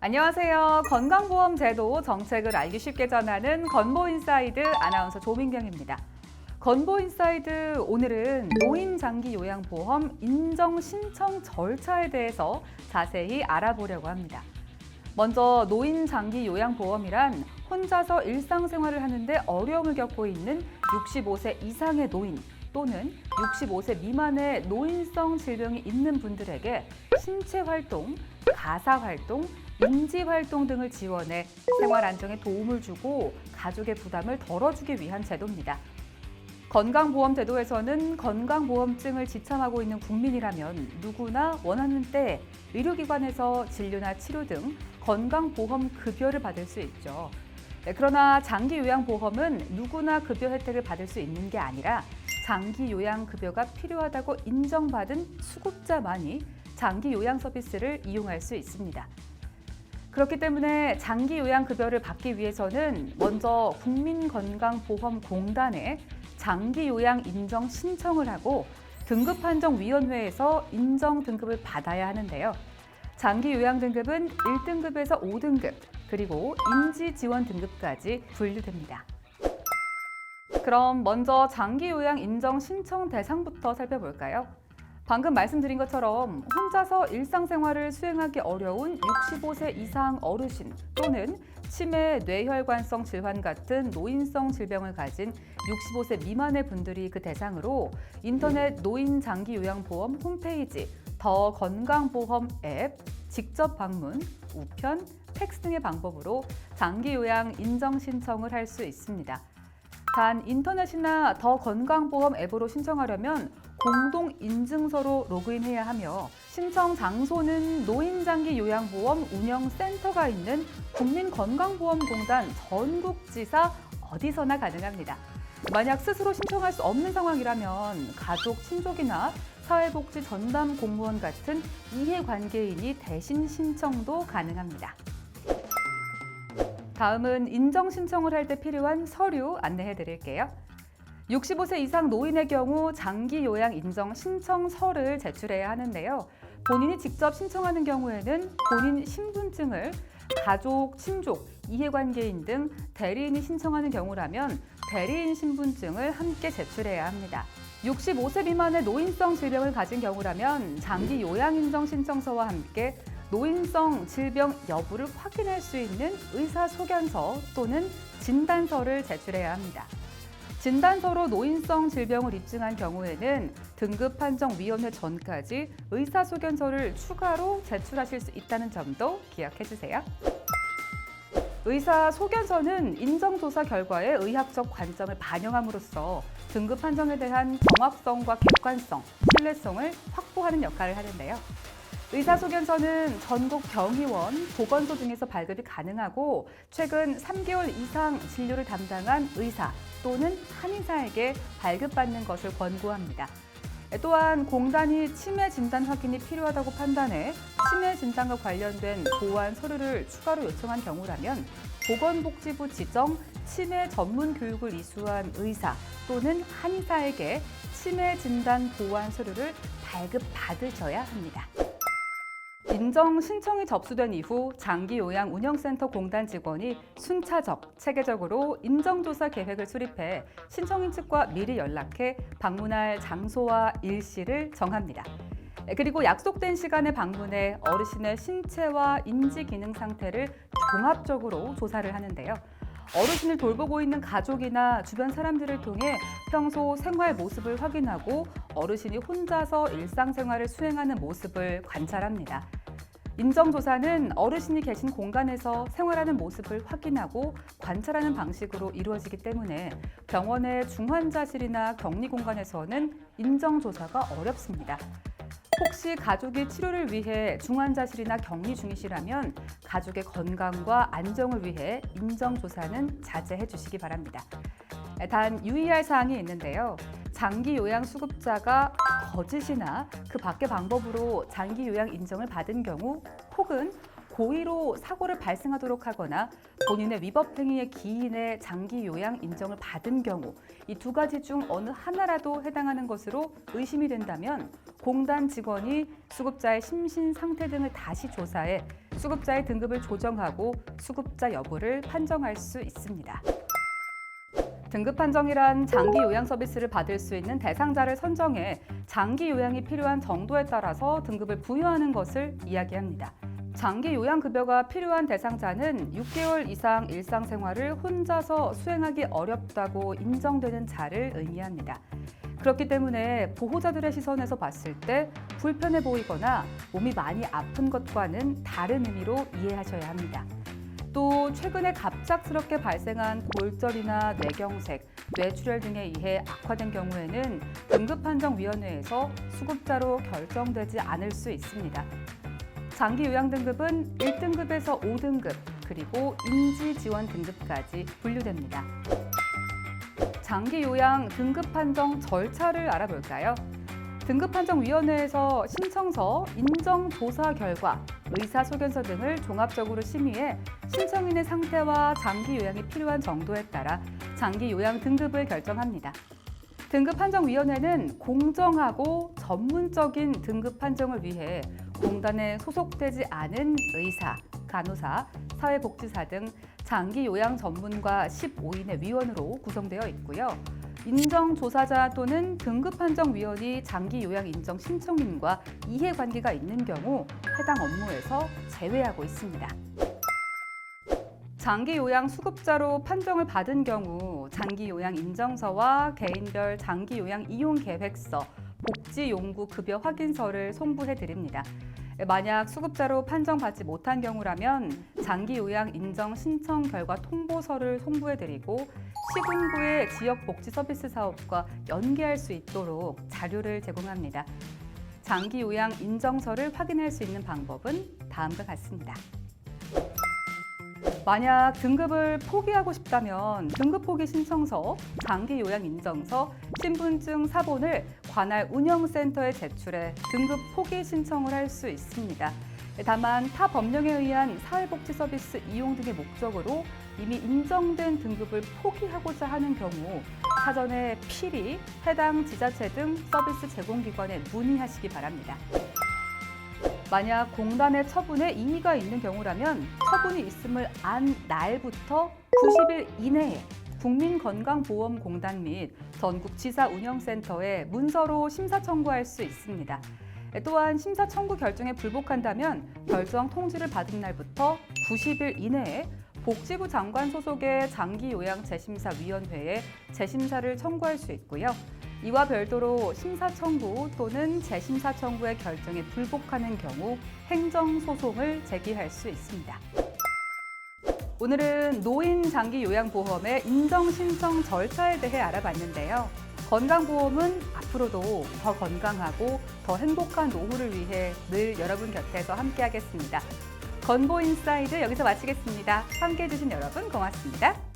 안녕하세요. 건강보험제도 정책을 알기 쉽게 전하는 건보인사이드 아나운서 조민경입니다. 건보인사이드 오늘은 노인장기요양보험 인정 신청 절차에 대해서 자세히 알아보려고 합니다. 먼저 노인장기요양보험이란 혼자서 일상생활을 하는데 어려움을 겪고 있는 65세 이상의 노인 또는 65세 미만의 노인성 질병이 있는 분들에게 신체활동, 가사활동, 인지활동 등을 지원해 생활 안정에 도움을 주고 가족의 부담을 덜어주기 위한 제도입니다. 건강보험제도에서는 건강보험증을 지참하고 있는 국민이라면 누구나 원하는 때 의료기관에서 진료나 치료 등 건강보험 급여를 받을 수 있죠. 그러나 장기요양보험은 누구나 급여 혜택을 받을 수 있는 게 아니라 장기요양급여가 필요하다고 인정받은 수급자만이 장기요양 서비스를 이용할 수 있습니다. 그렇기 때문에 장기요양급여를 받기 위해서는 먼저 국민건강보험공단에 장기요양 인정 신청을 하고 등급판정위원회에서 인정 등급을 받아야 하는데요. 장기요양 등급은 1등급에서 5등급, 그리고 인지지원 등급까지 분류됩니다. 그럼 먼저 장기요양 인정 신청 대상부터 살펴볼까요? 방금 말씀드린 것처럼 혼자서 일상생활을 수행하기 어려운 65세 이상 어르신 또는 치매, 뇌혈관성 질환 같은 노인성 질병을 가진 65세 미만의 분들이 그 대상으로 인터넷 노인장기요양보험 홈페이지, 더 건강보험 앱, 직접 방문, 우편, 팩스 등의 방법으로 장기요양 인정 신청을 할 수 있습니다. 단 인터넷이나 더 건강보험 앱으로 신청하려면 공동인증서로 로그인해야 하며 신청 장소는 노인장기요양보험 운영센터가 있는 국민건강보험공단 전국지사 어디서나 가능합니다. 만약 스스로 신청할 수 없는 상황이라면 가족, 친족이나 사회복지 전담 공무원 같은 이해관계인이 대신 신청도 가능합니다. 다음은 인정 신청을 할 때 필요한 서류 안내해 드릴게요. 65세 이상 노인의 경우 장기요양 인정 신청서를 제출해야 하는데요. 본인이 직접 신청하는 경우에는 본인 신분증을 가족, 친족, 이해관계인 등 대리인이 신청하는 경우라면 대리인 신분증을 함께 제출해야 합니다. 65세 미만의 노인성 질병을 가진 경우라면 장기요양 인정 신청서와 함께 노인성 질병 여부를 확인할 수 있는 의사소견서 또는 진단서를 제출해야 합니다. 진단서로 노인성 질병을 입증한 경우에는 등급판정위원회 전까지 의사소견서를 추가로 제출하실 수 있다는 점도 기억해 주세요. 의사소견서는 인정조사 결과의 의학적 관점을 반영함으로써 등급 판정에 대한 정확성과 객관성, 신뢰성을 확보하는 역할을 하는데요. 의사소견서는 전국 병의원, 보건소 등에서 발급이 가능하고 최근 3개월 이상 진료를 담당한 의사 또는 한의사에게 발급받는 것을 권고합니다. 또한 공단이 치매 진단 확인이 필요하다고 판단해 치매 진단과 관련된 보완 서류를 추가로 요청한 경우라면 보건복지부 지정 치매 전문 교육을 이수한 의사 또는 한의사에게 치매 진단 보완 서류를 발급받으셔야 합니다. 인정 신청이 접수된 이후 장기요양 운영센터 공단 직원이 순차적, 체계적으로 인정조사 계획을 수립해 신청인 측과 미리 연락해 방문할 장소와 일시를 정합니다. 그리고 약속된 시간에 방문해 어르신의 신체와 인지 기능 상태를 종합적으로 조사를 하는데요. 어르신을 돌보고 있는 가족이나 주변 사람들을 통해 평소 생활 모습을 확인하고 어르신이 혼자서 일상생활을 수행하는 모습을 관찰합니다. 인정조사는 어르신이 계신 공간에서 생활하는 모습을 확인하고 관찰하는 방식으로 이루어지기 때문에 병원의 중환자실이나 격리공간에서는 인정조사가 어렵습니다. 혹시 가족이 치료를 위해 중환자실이나 격리 중이시라면 가족의 건강과 안정을 위해 인정조사는 자제해 주시기 바랍니다. 단 유의할 사항이 있는데요. 장기요양 수급자가 거짓이나 그 밖의 방법으로 장기요양 인정을 받은 경우 혹은 고의로 사고를 발생하도록 하거나 본인의 위법 행위의 기인에 장기요양 인정을 받은 경우 이 두 가지 중 어느 하나라도 해당하는 것으로 의심이 된다면 공단 직원이 수급자의 심신 상태 등을 다시 조사해 수급자의 등급을 조정하고 수급자 여부를 판정할 수 있습니다. 등급 판정이란 장기 요양 서비스를 받을 수 있는 대상자를 선정해 장기 요양이 필요한 정도에 따라서 등급을 부여하는 것을 이야기합니다. 장기 요양급여가 필요한 대상자는 6개월 이상 일상생활을 혼자서 수행하기 어렵다고 인정되는 자를 의미합니다. 그렇기 때문에 보호자들의 시선에서 봤을 때 불편해 보이거나 몸이 많이 아픈 것과는 다른 의미로 이해하셔야 합니다. 또 최근에 갑작스럽게 발생한 골절이나 뇌경색, 뇌출혈 등에 의해 악화된 경우에는 등급판정위원회에서 수급자로 결정되지 않을 수 있습니다. 장기 요양 등급은 1등급에서 5등급, 그리고 인지 지원 등급까지 분류됩니다. 장기 요양 등급 판정 절차를 알아볼까요? 등급판정위원회에서 신청서, 인정조사 결과, 의사소견서 등을 종합적으로 심의해 신청인의 상태와 장기 요양이 필요한 정도에 따라 장기 요양 등급을 결정합니다. 등급판정위원회는 공정하고 전문적인 등급 판정을 위해 공단에 소속되지 않은 의사, 간호사, 사회복지사 등 장기 요양 전문가 15인의 위원으로 구성되어 있고요. 인정조사자 또는 등급판정위원이 장기 요양 인정 신청인과 이해관계가 있는 경우 해당 업무에서 제외하고 있습니다. 장기 요양 수급자로 판정을 받은 경우 장기 요양 인정서와 개인별 장기 요양 이용 계획서, 복지용구 급여 확인서를 송부해 드립니다. 만약 수급자로 판정받지 못한 경우라면 장기 요양 인정 신청 결과 통보서를 송부해 드리고 시군구의 지역 복지 서비스 사업과 연계할 수 있도록 자료를 제공합니다. 장기 요양 인정서를 확인할 수 있는 방법은 다음과 같습니다. 만약 등급을 포기하고 싶다면 등급 포기 신청서, 장기 요양 인정서, 신분증 사본을 관할 운영센터에 제출해 등급 포기 신청을 할 수 있습니다. 다만 타 법령에 의한 사회복지 서비스 이용 등의 목적으로 이미 인정된 등급을 포기하고자 하는 경우 사전에 필히 해당 지자체 등 서비스 제공기관에 문의하시기 바랍니다. 만약 공단의 처분에 이의가 있는 경우라면 처분이 있음을 안 날부터 90일 이내에 국민건강보험공단 및 전국지사운영센터에 문서로 심사 청구할 수 있습니다. 또한 심사 청구 결정에 불복한다면 결정 통지를 받은 날부터 90일 이내에 복지부 장관 소속의 장기요양재심사위원회에 재심사를 청구할 수 있고요. 이와 별도로 심사 청구 또는 재심사 청구의 결정에 불복하는 경우 행정소송을 제기할 수 있습니다. 오늘은 노인 장기요양보험의 인정 신청 절차에 대해 알아봤는데요. 건강보험은 앞으로도 더 건강하고 더 행복한 노후를 위해 늘 여러분 곁에서 함께하겠습니다. 건보인사이드 여기서 마치겠습니다. 함께해 주신 여러분 고맙습니다.